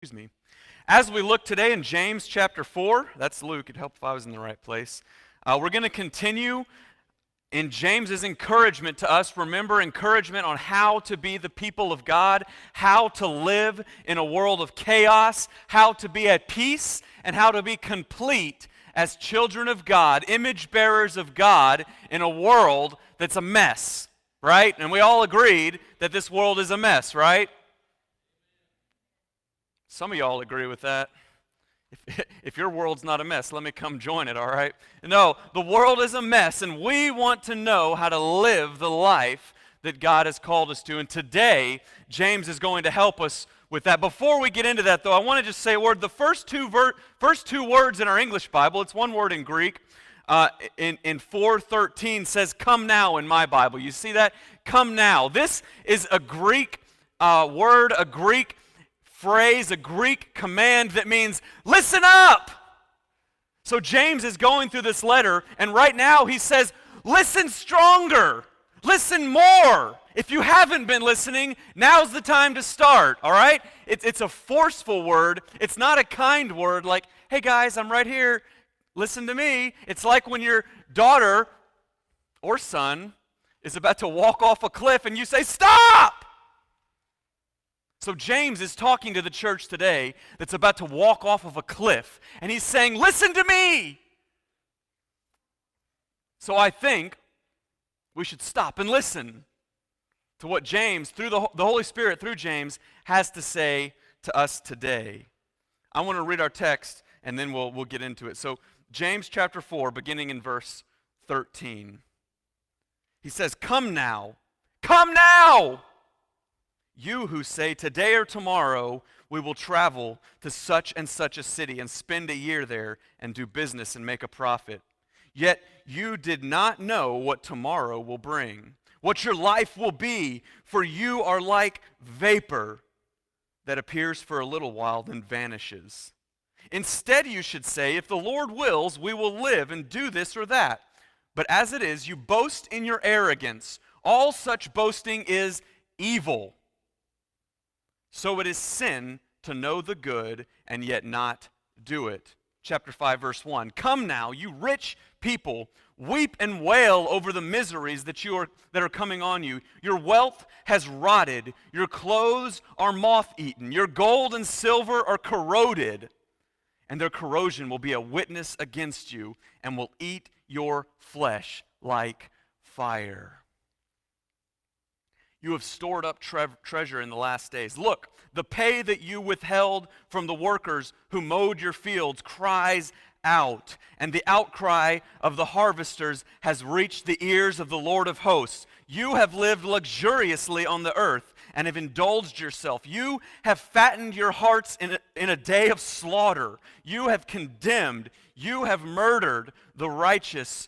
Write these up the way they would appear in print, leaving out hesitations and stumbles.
Excuse me. As we look today in James chapter 4, that's Luke, it'd help if I was in the right place. We're going to continue in James's encouragement to us. Remember, encouragement on how to be the people of God, how to live in a world of chaos, how to be at peace, and how to be complete as children of God, image bearers of God in a world that's a mess, right? And we all agreed that this world is a mess, right? Some of y'all agree with that. If your world's not a mess, let me come join it, all right? No, the world is a mess, and we want to know how to live the life that God has called us to. And today, James is going to help us with that. Before we get into that, though, I want to just say a word. The first two words in our English Bible, it's one word in Greek, in 4:13 says, "Come now" in my Bible. You see that? Come now. This is a Greek word, a Greek phrase, a Greek command that means listen up. So James is going through this letter, and right now he says, listen stronger, listen more. If you haven't been listening, now's the time to start, all right? It's a forceful word. It's not a kind word like, hey guys, I'm right here, listen to me. It's like when your daughter or son is about to walk off a cliff and you say, stop! So James is talking to the church today that's about to walk off of a cliff, and he's saying, listen to me. So I think we should stop and listen to what James, through the Holy Spirit, through James, has to say to us today. I want to read our text, and then we'll get into it. So James chapter 4, beginning in verse 13. He says, come now, you who say today or tomorrow we will travel to such and such a city and spend a year there and do business and make a profit. Yet you did not know what tomorrow will bring, what your life will be, for you are like vapor that appears for a little while then vanishes. Instead you should say, if the Lord wills, we will live and do this or that. But as it is, you boast in your arrogance. All such boasting is evil. So it is sin to know the good and yet not do it. Chapter 5, verse 1. Come now, you rich people, weep and wail over the miseries that are coming on you. Your wealth has rotted, your clothes are moth-eaten, your gold and silver are corroded, and their corrosion will be a witness against you and will eat your flesh like fire. You have stored up treasure in the last days. Look, the pay that you withheld from the workers who mowed your fields cries out, and the outcry of the harvesters has reached the ears of the Lord of hosts. You have lived luxuriously on the earth and have indulged yourself. You have fattened your hearts in a day of slaughter. You have condemned, you have murdered the righteous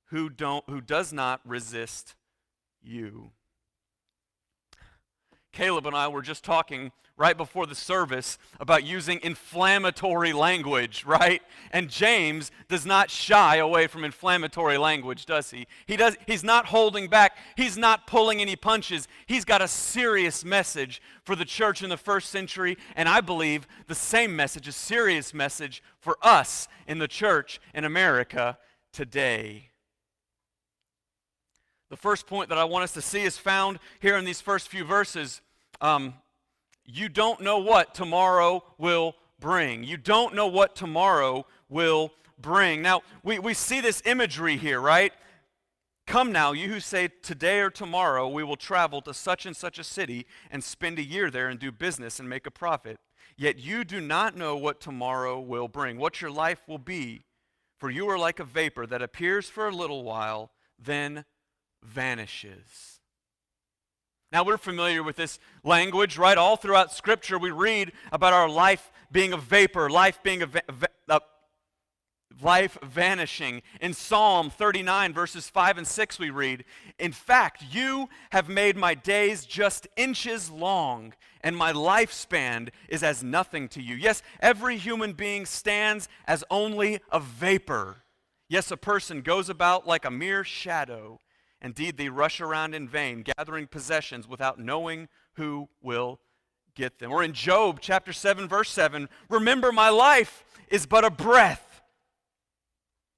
who does not resist you. Caleb and I were just talking right before the service about using inflammatory language, right? And James does not shy away from inflammatory language, does he? He's not holding back. He's not pulling any punches. He's got a serious message for the church in the first century, and I believe the same message, a serious message for us in the church in America today. The first point that I want us to see is found here in these first few verses. You don't know what tomorrow will bring. You don't know what tomorrow will bring. Now, we see this imagery here, right? Come now, you who say today or tomorrow we will travel to such and such a city and spend a year there and do business and make a profit. Yet you do not know what tomorrow will bring, what your life will be. For you are like a vapor that appears for a little while, then vanishes. Now, we're familiar with this language, right? All throughout Scripture, we read about our life being a vapor, life being life vanishing. In Psalm 39, verses 5 and 6, we read, in fact, you have made my days just inches long, and my lifespan is as nothing to you. Yes, every human being stands as only a vapor. Yes, a person goes about like a mere shadow. Indeed, they rush around in vain, gathering possessions without knowing who will get them. Or in Job chapter 7, verse 7, remember my life is but a breath.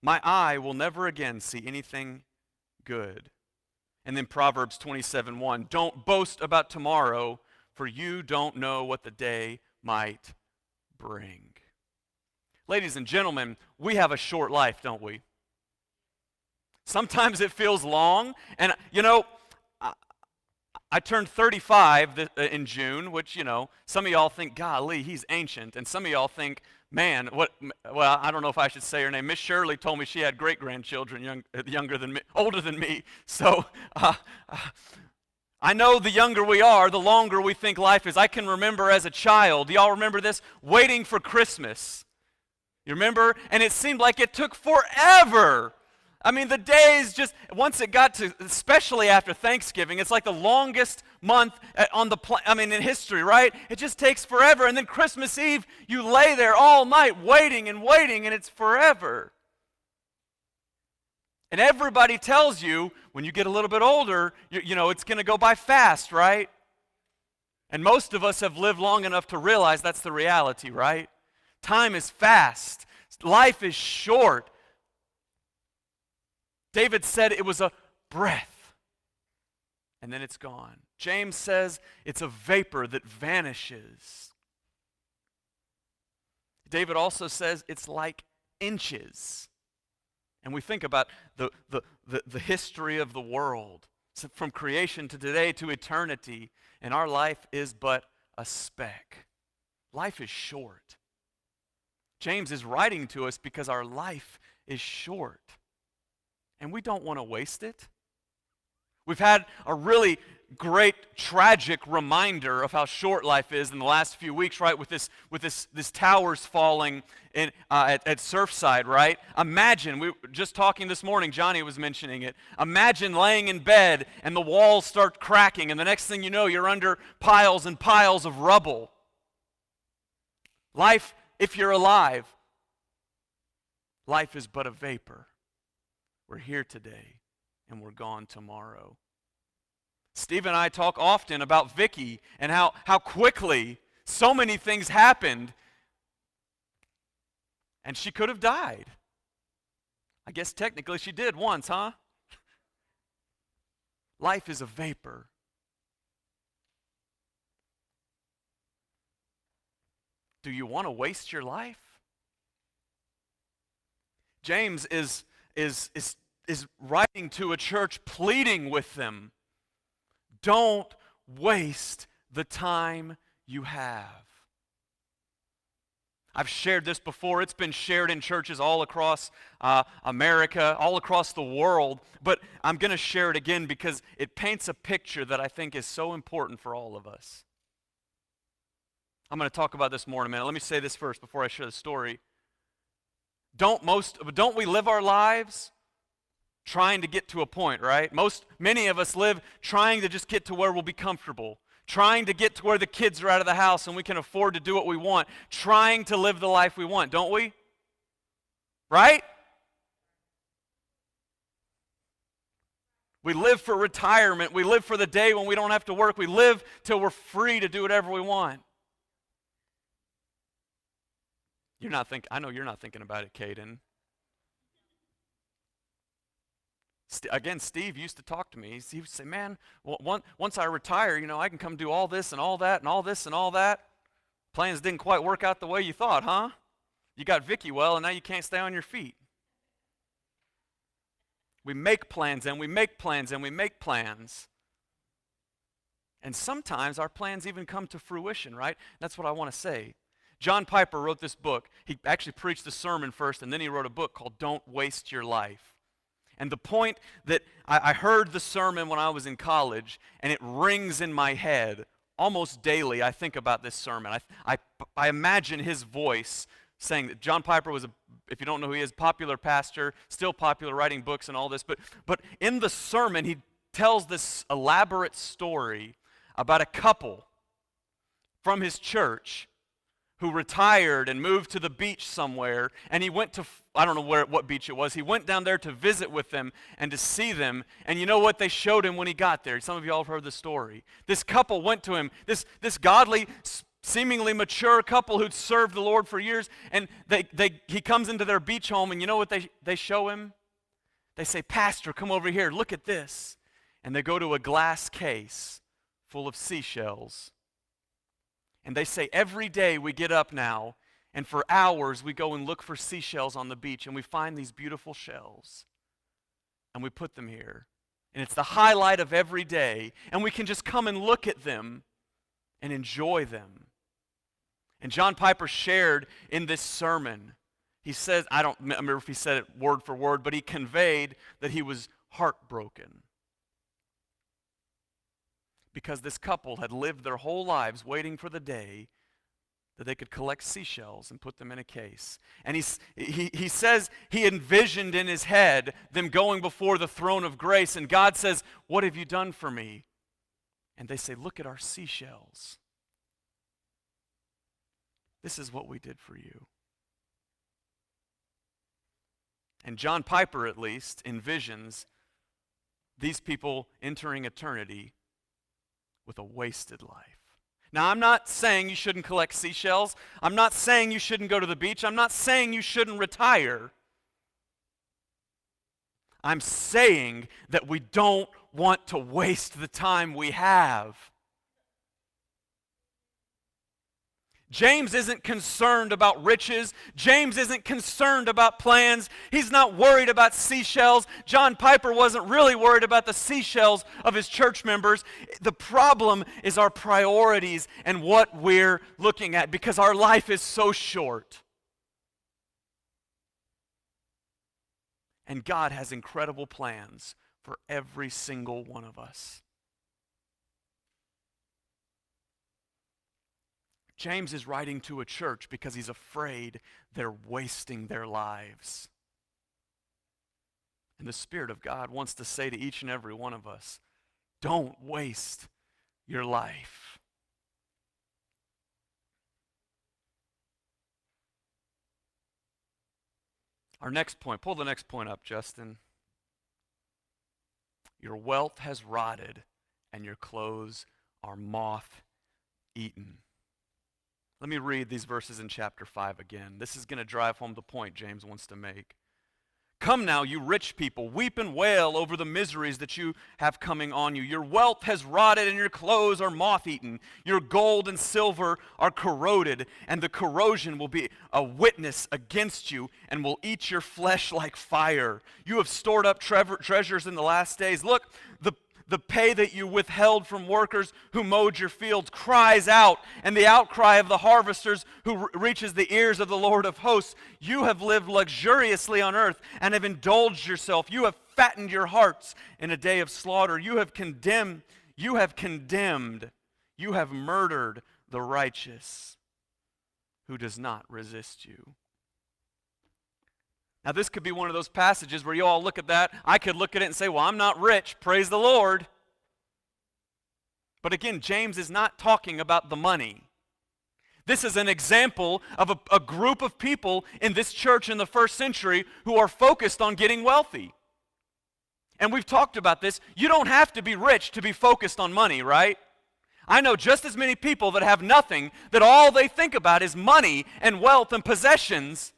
My eye will never again see anything good. And then Proverbs 27:1, don't boast about tomorrow, for you don't know what the day might bring. Ladies and gentlemen, we have a short life, don't we? Sometimes it feels long. And, you know, I turned 35 in June, which, some of y'all think, golly, he's ancient. And some of y'all think, man, well, I don't know if I should say her name. Miss Shirley told me she had great-grandchildren older than me. So I know the younger we are, the longer we think life is. I can remember as a child, do y'all remember this? Waiting for Christmas. You remember? And it seemed like it took forever. I mean, the days just, once it got to, especially after Thanksgiving, it's like the longest month in history, right? It just takes forever. And then Christmas Eve, you lay there all night waiting, and it's forever. And everybody tells you, when you get a little bit older, it's going to go by fast, right? And most of us have lived long enough to realize that's the reality, right? Time is fast. Life is short. David said it was a breath, and then it's gone. James says it's a vapor that vanishes. David also says it's like inches. And we think about the history of the world, so from creation to today to eternity, and our life is but a speck. Life is short. James is writing to us because our life is short, and we don't want to waste it. We've had a really great, tragic reminder of how short life is in the last few weeks, right? With this towers falling at Surfside, right? Imagine, we were just talking this morning, Johnny was mentioning it. Imagine laying in bed and the walls start cracking, and the next thing you know, you're under piles and piles of rubble. Life, if you're alive, life is but a vapor. We're here today, and we're gone tomorrow. Steve and I talk often about Vicky and how quickly so many things happened, and she could have died. I guess technically she did once, huh? Life is a vapor. Do you want to waste your life? James is writing to a church, pleading with them. Don't waste the time you have. I've shared this before. It's been shared in churches all across America, all across the world. But I'm going to share it again because it paints a picture that I think is so important for all of us. I'm going to talk about this more in a minute. Let me say this first before I share the story. Don't we live our lives trying to get to a point, right? Many of us live trying to just get to where we'll be comfortable, trying to get to where the kids are out of the house and we can afford to do what we want, trying to live the life we want, don't we? Right? We live for retirement. We live for the day when we don't have to work. We live till we're free to do whatever we want. I know you're not thinking about it, Caden. Again, Steve used to talk to me. He would say, man, once I retire, I can come do all this and all that and all this and all that. Plans didn't quite work out the way you thought, huh? You got Vicky well, and now you can't stay on your feet. We make plans, and we make plans, and we make plans. And sometimes our plans even come to fruition, right? That's what I want to say. John Piper wrote this book. He actually preached the sermon first, and then he wrote a book called Don't Waste Your Life. And the point that I heard the sermon when I was in college, and it rings in my head almost daily. I think about this sermon. I imagine his voice saying that John Piper was, if you don't know who he is, popular pastor, still popular, writing books and all this. But in the sermon, he tells this elaborate story about a couple from his church who retired and moved to the beach somewhere, and he went to, I don't know what beach it was, he went down there to visit with them and to see them, and you know what they showed him when he got there? Some of y'all have heard the story. This couple went to him, this godly, seemingly mature couple who'd served the Lord for years, and he comes into their beach home, and you know what they show him? They say, "Pastor, come over here, look at this." And they go to a glass case full of seashells. And they say, "Every day we get up now, and for hours we go and look for seashells on the beach, and we find these beautiful shells, and we put them here. And it's the highlight of every day, and we can just come and look at them and enjoy them." And John Piper shared in this sermon, he says, I don't remember if he said it word for word, but he conveyed that he was heartbroken. Because this couple had lived their whole lives waiting for the day that they could collect seashells and put them in a case. And he says he envisioned in his head them going before the throne of grace, and God says, "What have you done for me?" And they say, "Look at our seashells. This is what we did for you." And John Piper, at least, envisions these people entering eternity with a wasted life. Now, I'm not saying you shouldn't collect seashells. I'm not saying you shouldn't go to the beach. I'm not saying you shouldn't retire. I'm saying that we don't want to waste the time we have. James isn't concerned about riches. James isn't concerned about plans. He's not worried about seashells. John Piper wasn't really worried about the seashells of his church members. The problem is our priorities and what we're looking at, because our life is so short. And God has incredible plans for every single one of us. James is writing to a church because he's afraid they're wasting their lives. And the Spirit of God wants to say to each and every one of us, don't waste your life. Our next point, pull the next point up, Justin. Your wealth has rotted and your clothes are moth-eaten. Let me read these verses in chapter 5 again. This is going to drive home the point James wants to make. "Come now, you rich people, weep and wail over the miseries that you have coming on you. Your wealth has rotted and your clothes are moth-eaten. Your gold and silver are corroded, and the corrosion will be a witness against you and will eat your flesh like fire. You have stored up treasures in the last days. Look, the pay that you withheld from workers who mowed your fields cries out, and the outcry of the harvesters who reaches the ears of the Lord of hosts. You have lived luxuriously on earth and have indulged yourself. You have fattened your hearts in a day of slaughter. You have condemned, you have murdered the righteous who does not resist you." Now, this could be one of those passages where you all look at that. I could look at it and say, well, I'm not rich. Praise the Lord. But again, James is not talking about the money. This is an example of a group of people in this church in the first century who are focused on getting wealthy. And we've talked about this. You don't have to be rich to be focused on money, right? I know just as many people that have nothing, that all they think about is money and wealth and possessions.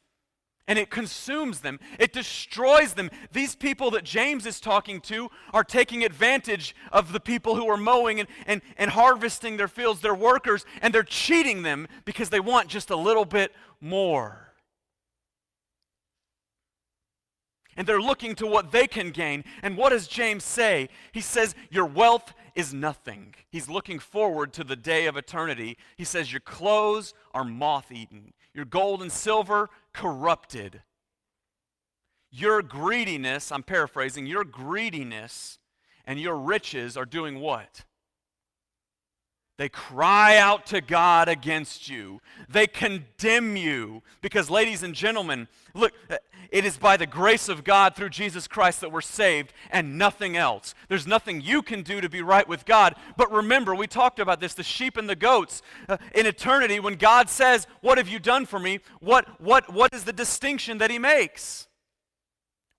And it consumes them. It destroys them. These people that James is talking to are taking advantage of the people who are mowing and harvesting their fields, their workers, and they're cheating them because they want just a little bit more. And they're looking to what they can gain. And what does James say? He says, your wealth is nothing. He's looking forward to the day of eternity. He says, your clothes are moth-eaten. Your gold and silver, corrupted. Your greediness, I'm paraphrasing, your greediness and your riches are doing what? They cry out to God against you. They condemn you. Because, ladies and gentlemen, look, it is by the grace of God through Jesus Christ that we're saved and nothing else. There's nothing you can do to be right with God. But remember, we talked about this, the sheep and the goats. In eternity, when God says, "What have you done for me?" What is the distinction that he makes?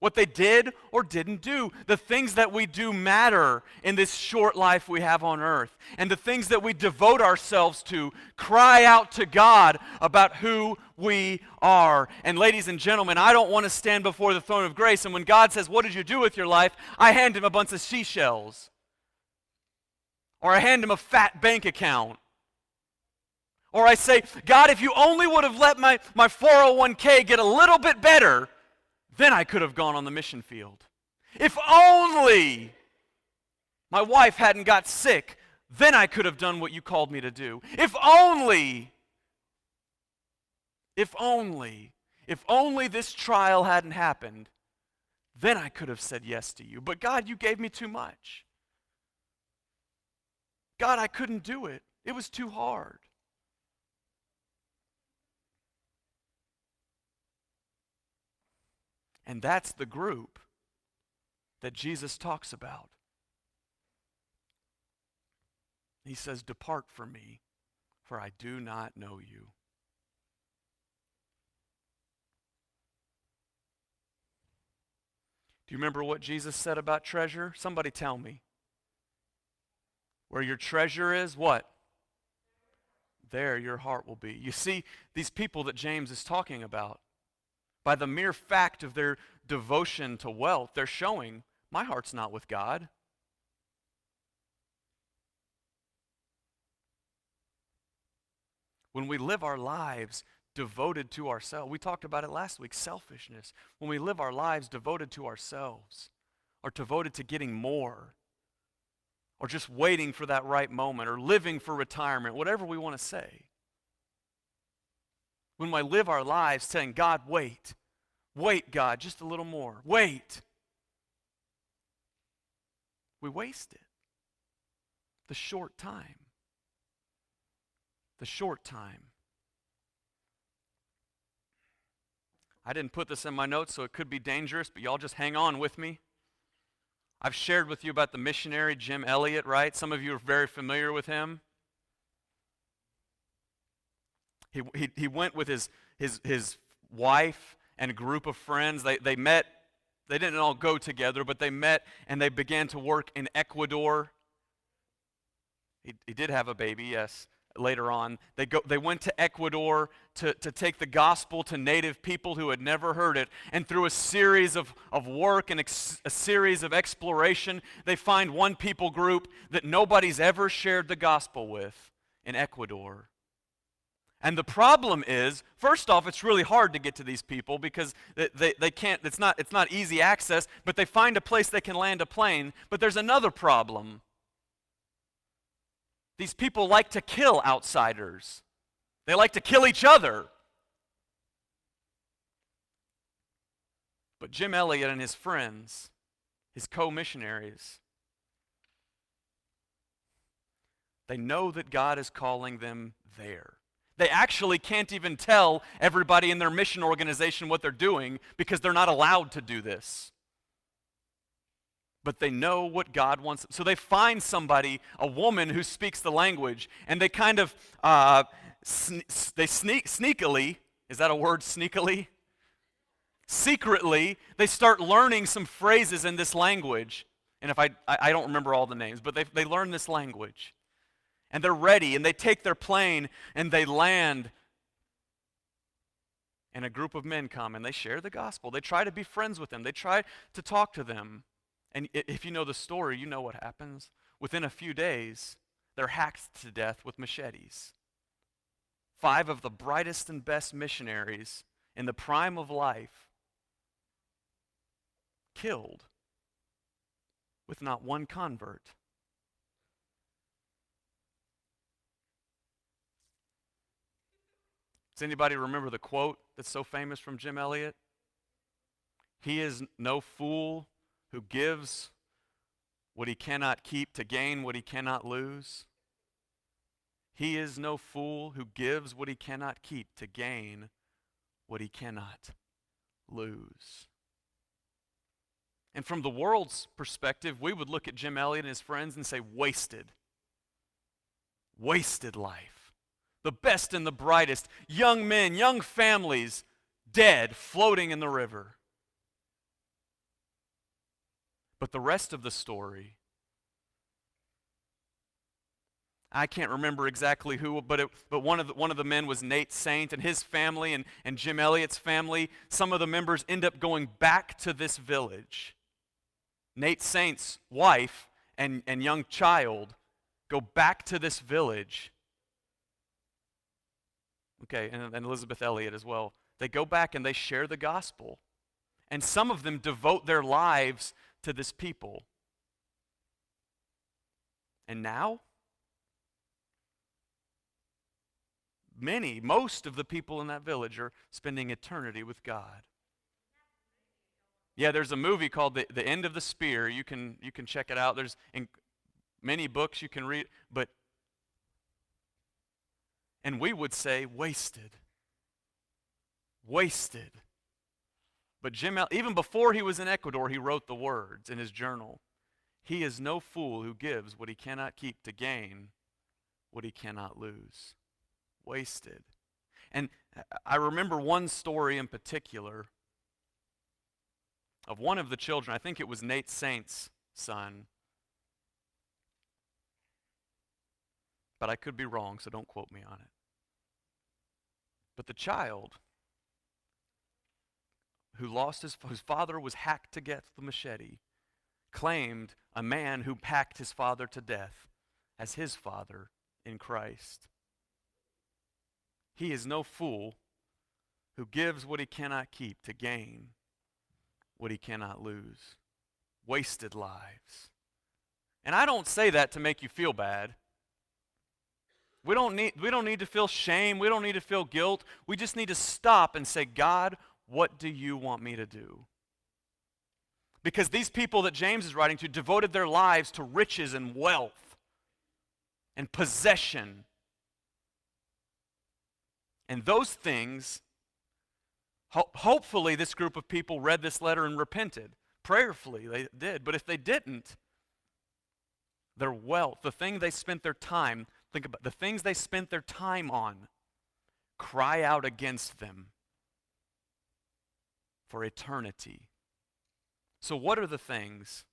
What they did or didn't do. The things that we do matter in this short life we have on earth. And the things that we devote ourselves to cry out to God about who we are. And ladies and gentlemen, I don't want to stand before the throne of grace, and when God says, "What did you do with your life?" I hand him a bunch of seashells. Or I hand him a fat bank account. Or I say, "God, if you only would have let my 401k get a little bit better, then I could have gone on the mission field. If only my wife hadn't got sick, then I could have done what you called me to do. If only this trial hadn't happened, then I could have said yes to you. But God, you gave me too much. God, I couldn't do it. It was too hard." And that's the group that Jesus talks about. He says, "Depart from me, for I do not know you." Do you remember what Jesus said about treasure? Somebody tell me. Where your treasure is, what? There your heart will be. You see, these people that James is talking about, by the mere fact of their devotion to wealth, they're showing, my heart's not with God. When we live our lives devoted to ourselves, we talked about it last week, selfishness. When we live our lives devoted to ourselves, or devoted to getting more, or just waiting for that right moment, or living for retirement, whatever we want to say. When we live our lives saying, "God, wait. Wait, God, just a little more. Wait." We waste it. The short time. The short time. I didn't put this in my notes, so it could be dangerous, but y'all just hang on with me. I've shared with you about the missionary Jim Elliot, right? Some of you are very familiar with him. He went with his wife and a group of friends. They met. They didn't all go together, but they met and they began to work in Ecuador. He did have a baby, yes, later on. They went to Ecuador to take the gospel to native people who had never heard it. And through a series of work and a series of exploration, they find one people group that nobody's ever shared the gospel with in Ecuador. And the problem is, first off, it's really hard to get to these people because they can't, it's not easy access, but they find a place they can land a plane. But there's another problem. These people like to kill outsiders. They like to kill each other. But Jim Elliot and his friends, his co-missionaries, they know that God is calling them there. They actually can't even tell everybody in their mission organization what they're doing because they're not allowed to do this. But they know what God wants. So they find somebody, a woman who speaks the language, and they kind of, sneakily, is that a word, sneakily? Secretly, they start learning some phrases in this language. And if I don't remember all the names, but they learn this language. And they're ready, and they take their plane, and they land. And a group of men come, and they share the gospel. They try to be friends with them. They try to talk to them. And if you know the story, you know what happens. Within a few days, they're hacked to death with machetes. 5 of the brightest and best missionaries in the prime of life killed with not one convert. Does anybody remember the quote that's so famous from Jim Elliot? He is no fool who gives what he cannot keep to gain what he cannot lose. He is no fool who gives what he cannot keep to gain what he cannot lose. And from the world's perspective, we would look at Jim Elliot and his friends and say, wasted. Wasted life. The best and the brightest. Young men, young families, dead, floating in the river. But the rest of the story, I can't remember exactly who, but one of the men was Nate Saint and his family and Jim Elliot's family. Some of the members end up going back to this village. Nate Saint's wife and young child go back to this village. Okay, and Elizabeth Elliot as well. They go back and they share the gospel. And some of them devote their lives to this people. And now, most of the people in that village are spending eternity with God. Yeah, there's a movie called The End of the Spear. You can check it out. There's many books you can read, and we would say wasted. Wasted. But even before he was in Ecuador, he wrote the words in his journal. He is no fool who gives what he cannot keep to gain what he cannot lose. Wasted. And I remember one story in particular of one of the children. I think it was Nate Saint's son. But I could be wrong, so don't quote me on it. But the child whose father was hacked to death with a machete, claimed a man who hacked his father to death as his father in Christ. He is no fool who gives what he cannot keep to gain what he cannot lose. Wasted lives. And I don't say that to make you feel bad. We don't need to feel shame. We don't need to feel guilt. We just need to stop and say, God, what do you want me to do? Because these people that James is writing to devoted their lives to riches and wealth and possession. And those things, hopefully this group of people read this letter and repented. Prayerfully they did. But if they didn't, their wealth, the thing they spent their time, think about the things they spent their time on, cry out against them for eternity. So what are the things?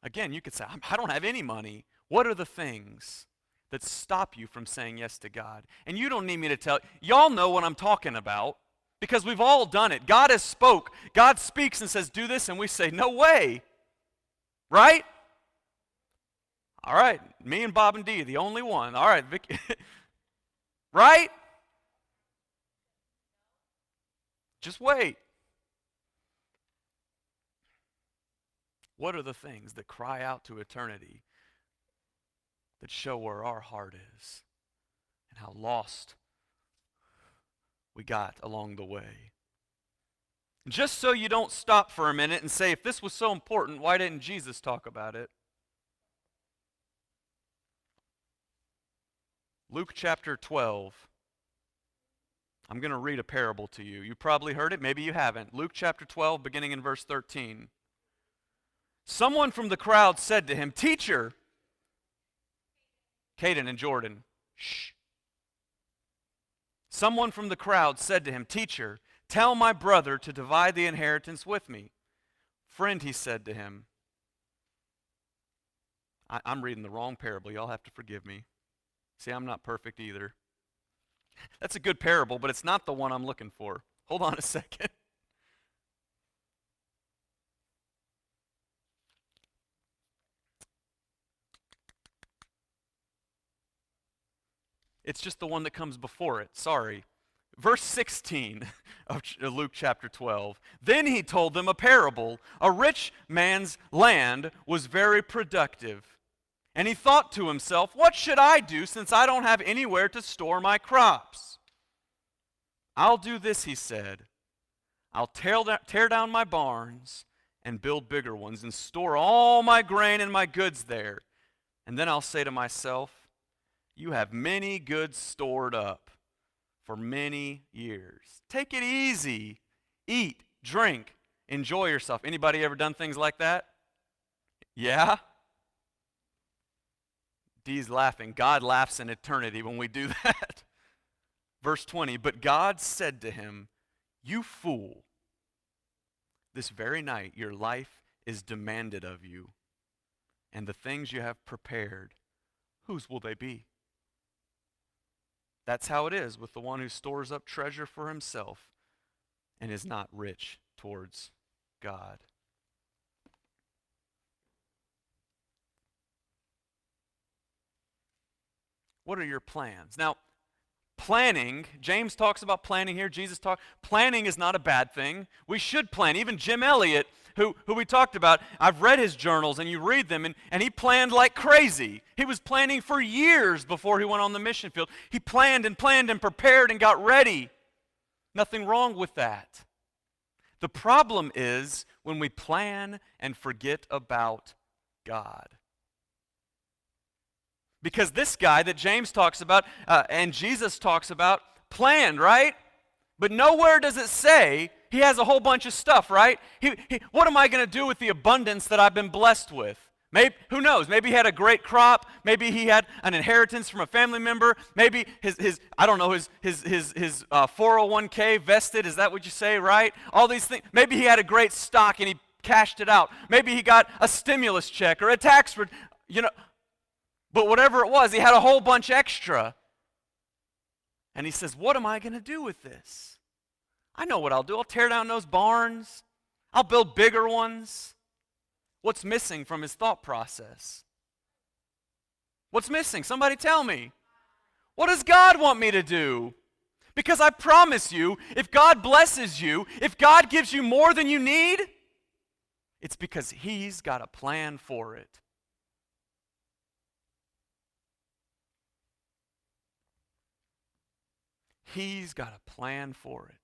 Again, you could say, I don't have any money. What are the things that stop you from saying yes to God? And you don't need me to tell you. Y'all know what I'm talking about because we've all done it. God has spoke. God speaks and says, do this, and we say, no way. Right? All right, me and Bob and Dee, the only one. All right, Vicky. Right? Just wait. What are the things that cry out to eternity that show where our heart is and how lost we got along the way? Just so you don't stop for a minute and say, if this was so important, why didn't Jesus talk about it? Luke chapter 12. I'm going to read a parable to you. You probably heard it, maybe you haven't. Luke chapter 12, beginning in verse 13. Someone from the crowd said to him, Teacher, Caden and Jordan, shh. Someone from the crowd said to him, Teacher, tell my brother to divide the inheritance with me. Friend, he said to him, I'm reading the wrong parable. Y'all have to forgive me. See, I'm not perfect either. That's a good parable, but it's not the one I'm looking for. Hold on a second. It's just the one that comes before it. Sorry. Verse 16 of Luke chapter 12. Then he told them a parable. A rich man's land was very productive. And he thought to himself, what should I do since I don't have anywhere to store my crops? I'll do this, he said. I'll tear down my barns and build bigger ones and store all my grain and my goods there. And then I'll say to myself, You have many goods stored up for many years. Take it easy. Eat, drink, enjoy yourself. Anybody ever done things like that? Yeah? Dee's laughing. God laughs in eternity when we do that. Verse 20, but God said to him, you fool, this very night your life is demanded of you, and the things you have prepared, whose will they be? That's how it is with the one who stores up treasure for himself and is not rich towards God. What are your plans? Now, planning, James talks about planning here, planning is not a bad thing. We should plan. Even Jim Elliot, who we talked about, I've read his journals and you read them, and he planned like crazy. He was planning for years before he went on the mission field. He planned and prepared and got ready. Nothing wrong with that. The problem is when we plan and forget about God. Because this guy that James talks about and Jesus talks about planned, right? But nowhere does it say he has a whole bunch of stuff, right? What am I going to do with the abundance that I've been blessed with? Maybe, who knows? Maybe he had a great crop. Maybe he had an inheritance from a family member. Maybe his 401k vested. Is that what you say, right? All these things. Maybe he had a great stock and he cashed it out. Maybe he got a stimulus check or a tax, but whatever it was, he had a whole bunch extra. And he says, what am I going to do with this? I know what I'll do. I'll tear down those barns. I'll build bigger ones. What's missing from his thought process? What's missing? Somebody tell me. What does God want me to do? Because I promise you, if God blesses you, if God gives you more than you need, it's because He's got a plan for it. He's got a plan for it.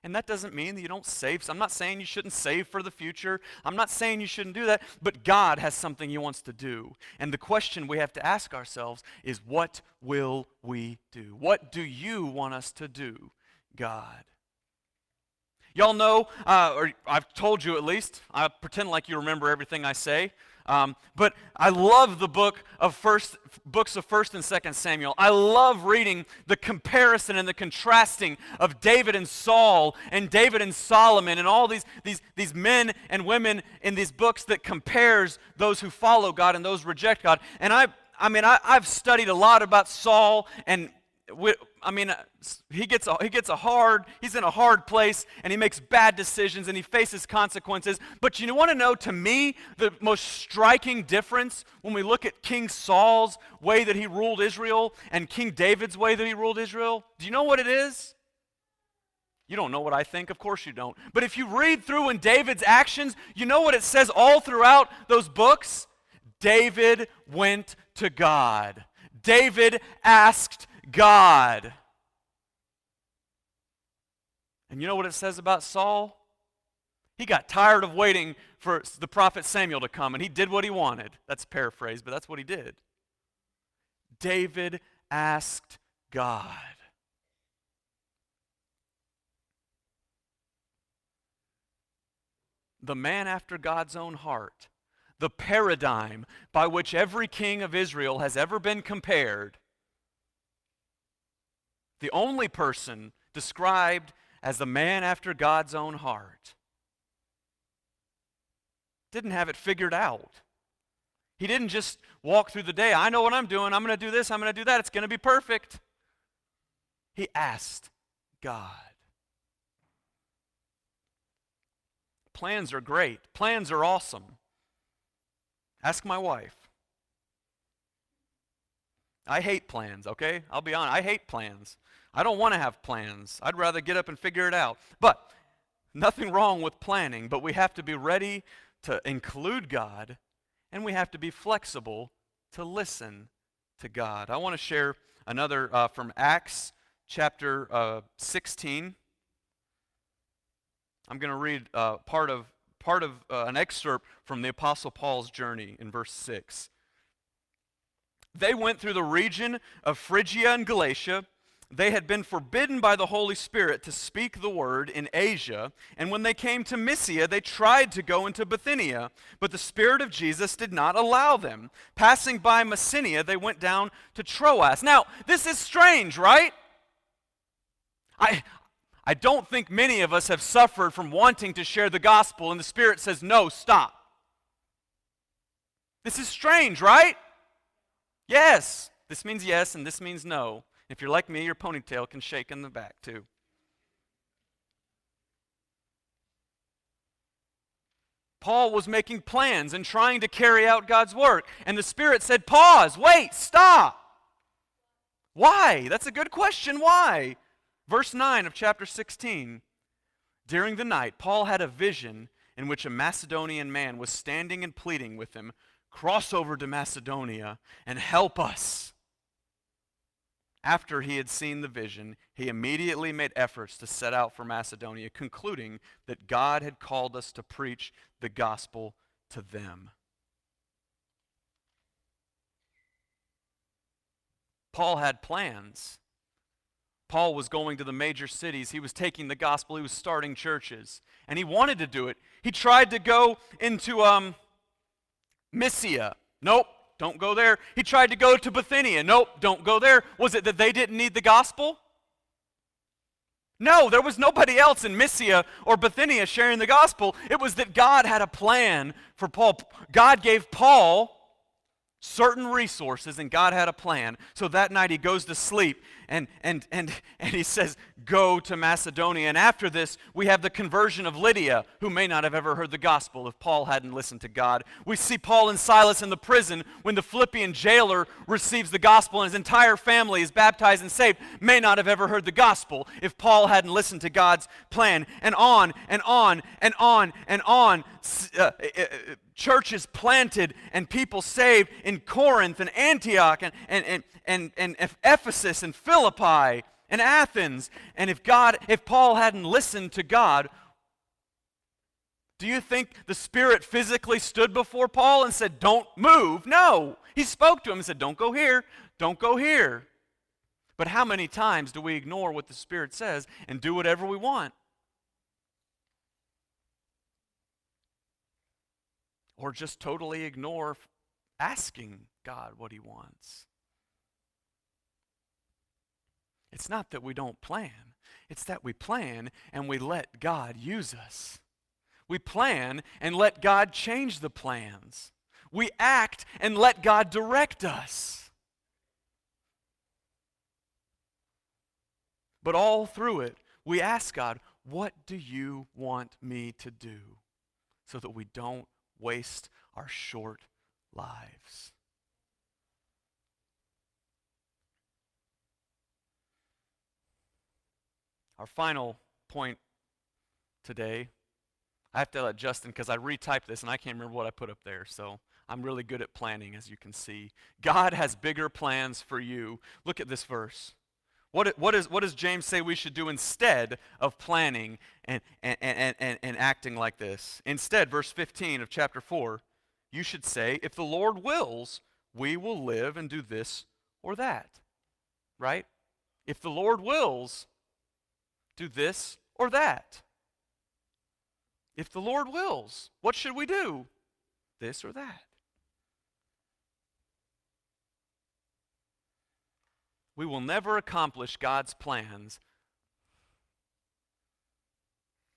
And that doesn't mean that you don't save. So I'm not saying you shouldn't save for the future. I'm not saying you shouldn't do that. But God has something He wants to do. And the question we have to ask ourselves is, what will we do? What do you want us to do, God? Y'all know, or I've told you at least, I pretend like you remember everything I say. But I love the books of 1st and 2nd Samuel. I love reading the comparison and the contrasting of David and Saul and David and Solomon and all these men and women in these books that compares those who follow God and those who reject God. And I've studied a lot about Saul, and he's in a hard place, and he makes bad decisions, and he faces consequences. But you want to know, to me, the most striking difference when we look at King Saul's way that he ruled Israel and King David's way that he ruled Israel? Do you know what it is? You don't know what I think, of course you don't. But if you read through in David's actions, you know what it says all throughout those books? David went to God. David asked God. And you know what it says about Saul? He got tired of waiting for the prophet Samuel to come, and he did what he wanted. That's paraphrased, but that's what he did. David asked God. The man after God's own heart, the paradigm by which every king of Israel has ever been compared, the only person described as the man after God's own heart, didn't have it figured out. He didn't just walk through the day, I know what I'm doing, I'm going to do this, I'm going to do that, it's going to be perfect. He asked God. Plans are great. Plans are awesome. Ask my wife. I hate plans, okay? I'll be honest, I hate plans. I don't want to have plans. I'd rather get up and figure it out. But nothing wrong with planning, but we have to be ready to include God, and we have to be flexible to listen to God. I want to share another from Acts chapter 16. I'm going to read part of an excerpt from the Apostle Paul's journey in verse 6. They went through the region of Phrygia and Galatia. They had been forbidden by the Holy Spirit to speak the word in Asia, and when they came to Mysia, they tried to go into Bithynia, but the Spirit of Jesus did not allow them. Passing by Messenia, they went down to Troas. Now, this is strange, right? I don't think many of us have suffered from wanting to share the gospel, and the Spirit says, no, stop. This is strange, right? Yes. This means yes, and this means no. If you're like me, your ponytail can shake in the back too. Paul was making plans and trying to carry out God's work. And the Spirit said, pause, wait, stop. Why? That's a good question. Why? Verse 9 of chapter 16. During the night, Paul had a vision in which a Macedonian man was standing and pleading with him, cross over to Macedonia and help us. After he had seen the vision, he immediately made efforts to set out for Macedonia, concluding that God had called us to preach the gospel to them. Paul had plans. Paul was going to the major cities. He was taking the gospel. He was starting churches. And he wanted to do it. He tried to go into Mysia. Nope. Don't go there. He tried to go to Bithynia. Nope, don't go there. Was it that they didn't need the gospel? No, there was nobody else in Mysia or Bithynia sharing the gospel. It was that God had a plan for Paul. God gave Paul certain resources, and God had a plan. So that night he goes to sleep, and he says, go to Macedonia. And after this, we have the conversion of Lydia, who may not have ever heard the gospel if Paul hadn't listened to God. We see Paul and Silas in the prison when the Philippian jailer receives the gospel, and his entire family is baptized and saved. May not have ever heard the gospel if Paul hadn't listened to God's plan. And on and on and on and on. Churches planted and people saved in Corinth and Antioch and Ephesus and Philippi and Athens. And if Paul hadn't listened to God, do you think the Spirit physically stood before Paul and said, don't move? No. He spoke to him and said, don't go here, don't go here. But how many times do we ignore what the Spirit says and do whatever we want? Or just totally ignore asking God what he wants. It's not that we don't plan. It's that we plan and we let God use us. We plan and let God change the plans. We act and let God direct us. But all through it, we ask God, what do you want me to do? So that we don't waste our short lives. Our final point today, I have to let Justin, because I retyped this and I can't remember what I put up there, so I'm really good at planning, as you can see. God has bigger plans for you. Look at this verse. What does James say we should do instead of planning and acting like this? Instead, verse 15 of chapter 4, you should say, if the Lord wills, we will live and do this or that. Right? If the Lord wills, do this or that. If the Lord wills, what should we do? This or that. We will never accomplish God's plans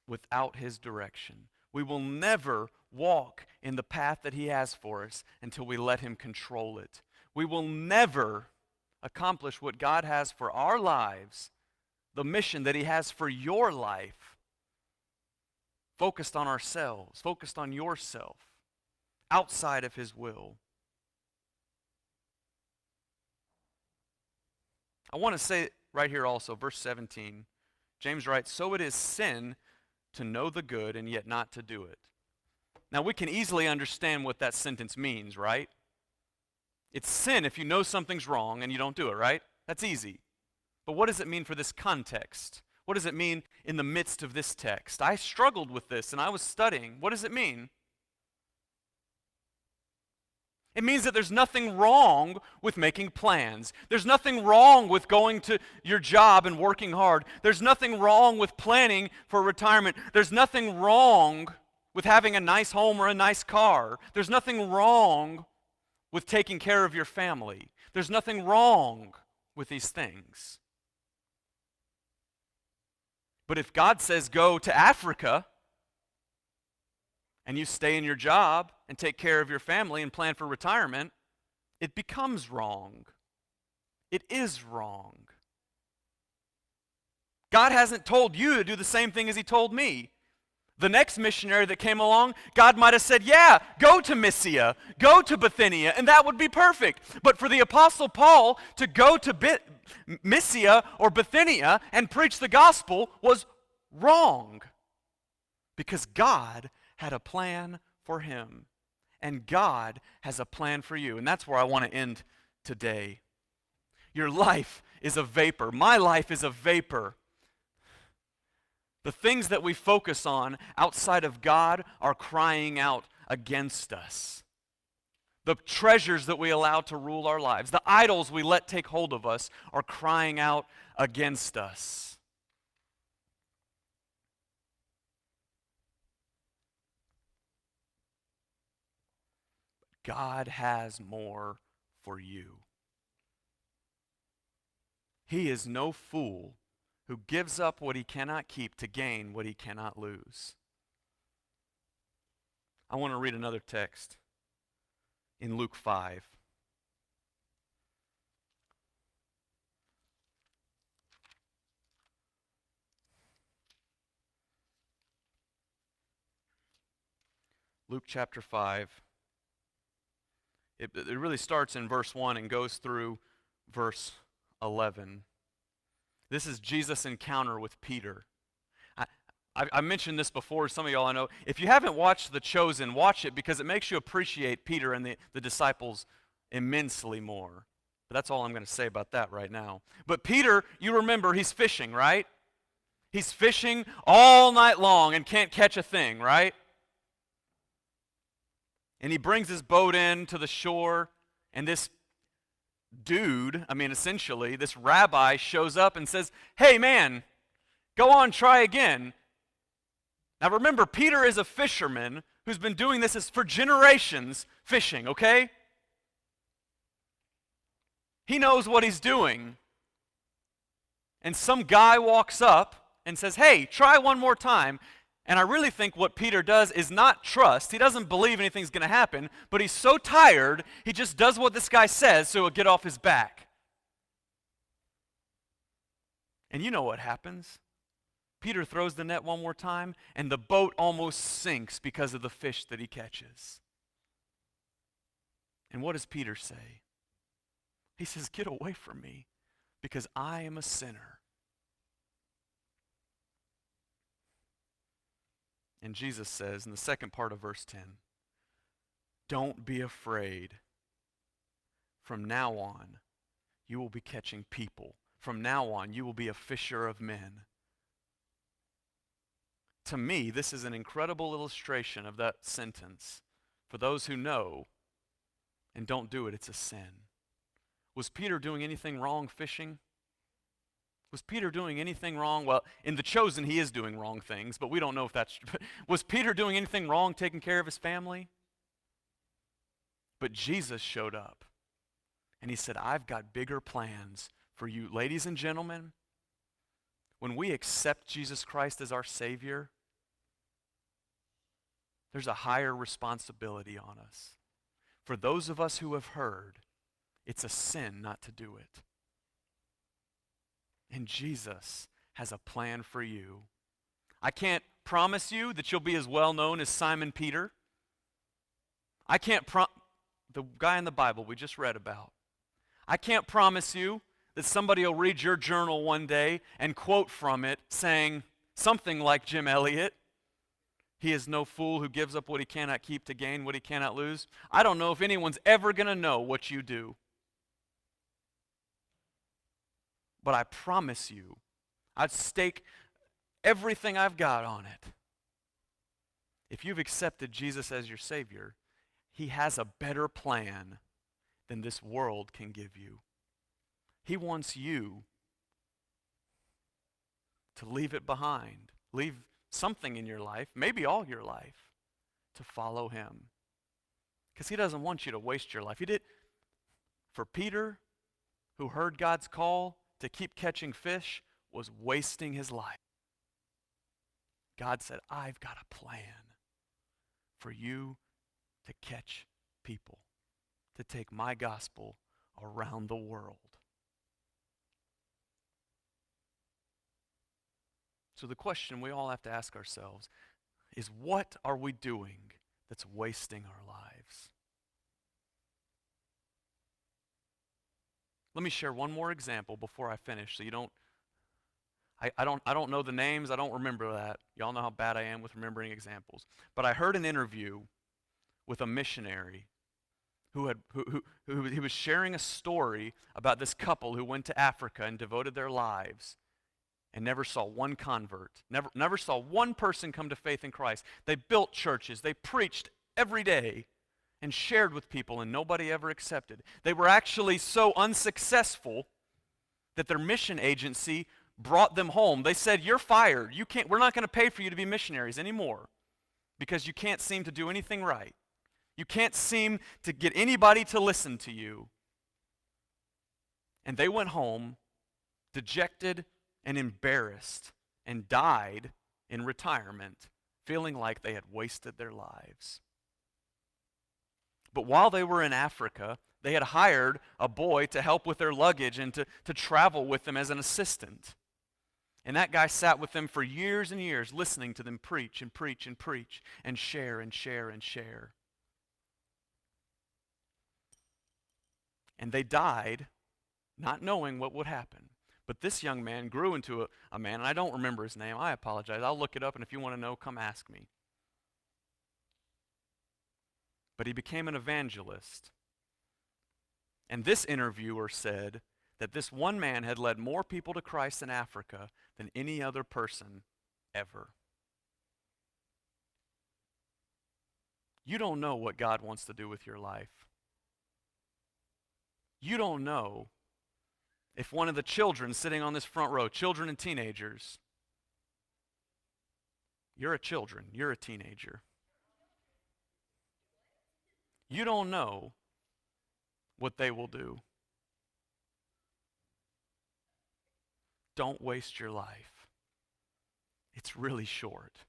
without his direction. We will never walk in the path that he has for us until we let him control it. We will never accomplish what God has for our lives, the mission that he has for your life, focused on ourselves, focused on yourself, outside of his will. I want to say right here also, verse 17, James writes, so it is sin to know the good and yet not to do it. Now we can easily understand what that sentence means, right? It's sin if you know something's wrong and you don't do it, right? That's easy. But what does it mean for this context? What does it mean in the midst of this text? I struggled with this and I was studying. What does it mean? It means that there's nothing wrong with making plans. There's nothing wrong with going to your job and working hard. There's nothing wrong with planning for retirement. There's nothing wrong with having a nice home or a nice car. There's nothing wrong with taking care of your family. There's nothing wrong with these things. But if God says go to Africa, and you stay in your job and take care of your family and plan for retirement, it becomes wrong. It is wrong. God hasn't told you to do the same thing as he told me. The next missionary that came along, God might have said, yeah, go to Mysia, go to Bithynia, and that would be perfect. But for the Apostle Paul to go to Mysia or Bithynia and preach the gospel was wrong. Because God had a plan for him. And God has a plan for you. And that's where I want to end today. Your life is a vapor. My life is a vapor. The things that we focus on outside of God are crying out against us. The treasures that we allow to rule our lives, the idols we let take hold of us, are crying out against us. God has more for you. He is no fool who gives up what he cannot keep to gain what he cannot lose. I want to read another text in Luke 5. Luke chapter 5. It really starts in verse 1 and goes through verse 11. This is Jesus' encounter with Peter. I mentioned this before, some of y'all I know. If you haven't watched The Chosen, watch it because it makes you appreciate Peter and the disciples immensely more. But that's all I'm going to say about that right now. But Peter, you remember, he's fishing, right? He's fishing all night long and can't catch a thing, right? And he brings his boat in to the shore, and this dude, essentially, this rabbi shows up and says, hey man, go on, try again. Now remember, Peter is a fisherman who's been doing this for generations, fishing, okay? He knows what he's doing. And some guy walks up and says, hey, try one more time. And I really think what Peter does is not trust. He doesn't believe anything's going to happen, but he's so tired, he just does what this guy says so he'll get off his back. And you know what happens. Peter throws the net one more time, and the boat almost sinks because of the fish that he catches. And what does Peter say? He says, get away from me, because I am a sinner. And Jesus says in the second part of verse 10, don't be afraid. From now on, you will be catching people. From now on, you will be a fisher of men. To me, this is an incredible illustration of that sentence. For those who know and don't do it, it's a sin. Was Peter doing anything wrong fishing? Was Peter doing anything wrong? Well, in The Chosen, he is doing wrong things, but we don't know if that's true. Was Peter doing anything wrong taking care of his family? But Jesus showed up, and he said, I've got bigger plans for you. Ladies and gentlemen, when we accept Jesus Christ as our Savior, there's a higher responsibility on us. For those of us who have heard, it's a sin not to do it. And Jesus has a plan for you. I can't promise you that you'll be as well known as Simon Peter. I can't the guy in the Bible we just read about. I can't promise you that somebody will read your journal one day and quote from it saying something like Jim Elliot. He is no fool who gives up what he cannot keep to gain what he cannot lose. I don't know if anyone's ever going to know what you do. But I promise you, I'd stake everything I've got on it. If you've accepted Jesus as your Savior, He has a better plan than this world can give you. He wants you to leave it behind. Leave something in your life, maybe all your life, to follow him. Because he doesn't want you to waste your life. He did for Peter, who heard God's call to keep catching fish, was wasting his life. God said, I've got a plan for you to catch people, to take my gospel around the world. So the question we all have to ask ourselves is, what are we doing that's wasting our lives? Let me share one more example before I finish, so you don't I don't know the names. I don't remember that. Y'all know how bad I am with remembering examples. But I heard an interview with a missionary who he was sharing a story about this couple who went to Africa and devoted their lives and never saw one convert, never saw one person come to faith in Christ. They built churches. They preached every day and shared with people, and nobody ever accepted. They were actually so unsuccessful that their mission agency brought them home. They said, you're fired. We're not going to pay for you to be missionaries anymore because you can't seem to do anything right. You can't seem to get anybody to listen to you. And they went home dejected and embarrassed and died in retirement, feeling like they had wasted their lives. But while they were in Africa, they had hired a boy to help with their luggage and to travel with them as an assistant. And that guy sat with them for years and years, listening to them preach and preach and preach and share and share and share. And they died not knowing what would happen. But this young man grew into a man, and I don't remember his name. I apologize. I'll look it up, and if you want to know, come ask me. But he became an evangelist. And this interviewer said that this one man had led more people to Christ in Africa than any other person ever. You don't know what God wants to do with your life. You don't know if one of the children sitting on this front row, children and teenagers, you're a children, you're a teenager. You don't know what they will do. Don't waste your life. It's really short.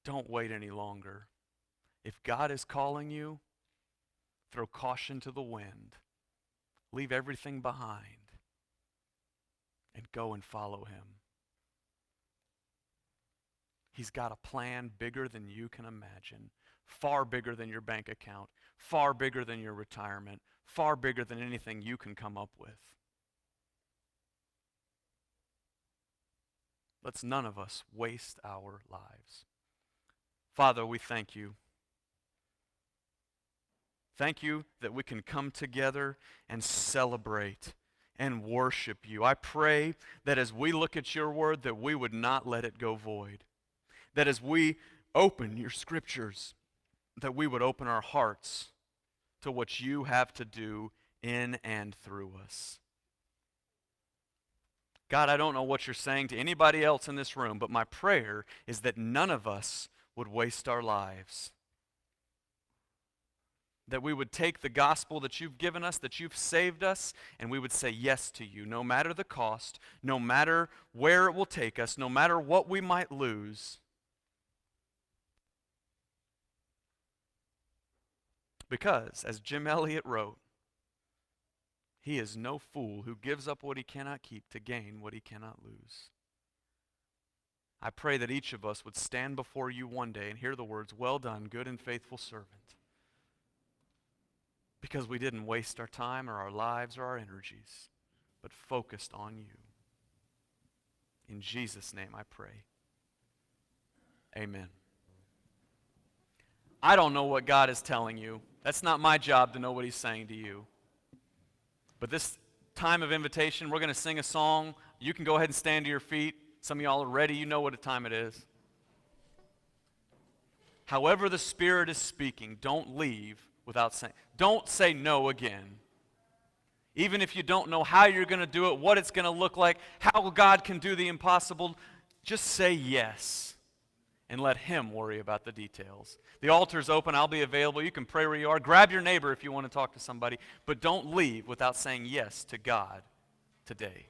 Don't wait any longer. If God is calling you, throw caution to the wind. Leave everything behind and go and follow him. He's got a plan bigger than you can imagine, far bigger than your bank account, far bigger than your retirement, far bigger than anything you can come up with. Let's none of us waste our lives. Father, we thank you. Thank you that we can come together and celebrate and worship you. I pray that as we look at your word, that we would not let it go void. That as we open your scriptures, that we would open our hearts to what you have to do in and through us. God, I don't know what you're saying to anybody else in this room, but my prayer is that none of us would waste our lives. That we would take the gospel that you've given us, that you've saved us, and we would say yes to you, no matter the cost, no matter where it will take us, no matter what we might lose. Because, as Jim Elliot wrote, he is no fool who gives up what he cannot keep to gain what he cannot lose. I pray that each of us would stand before you one day and hear the words, well done, good and faithful servant. Because we didn't waste our time or our lives or our energies, but focused on you. In Jesus' name I pray. Amen. I don't know what God is telling you. That's not my job to know what he's saying to you. But this time of invitation, we're going to sing a song. You can go ahead and stand to your feet. Some of y'all are ready. You know what time it is. However the Spirit is speaking, don't leave without saying, don't say no again. Even if you don't know how you're going to do it, what it's going to look like, how God can do the impossible, just say yes and let Him worry about the details. The altar's open. I'll be available. You can pray where you are. Grab your neighbor if you want to talk to somebody, but don't leave without saying yes to God today.